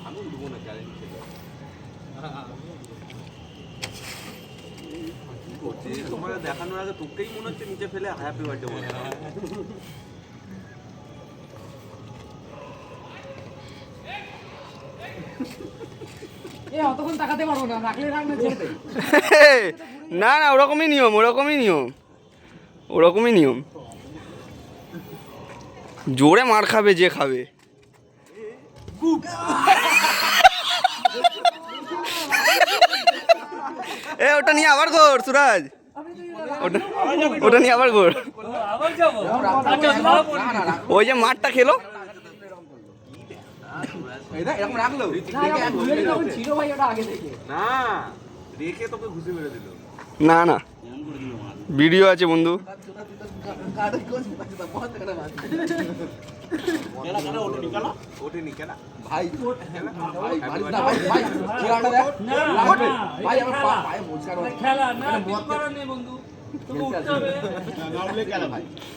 আমি উঠবো না চ্যালেঞ্জ খেলে। তোমার দেখানোর আগে তোকেই মনে হচ্ছে নিচে ফেলে হ্যাপি বার্থডে বলে। না না ওরকমই নিয়ম, ওরকমই নিয়ম, ওরকমই নিয়ম। জোরে মার খাবে যে খাবে। এ ওটা নিয়ে আবার কর সুরাজ, ওটা নিয়ে আবার কর। ওই যে মারটা খেলো এরকম রাখলো না, রেখে তোকে ঘুষে মেরে দিল। না না ভিডিও আছে বন্ধু। ওঠেনি কেন ভাই খেলা না বন্ধু, তোকে উঠতে হবে।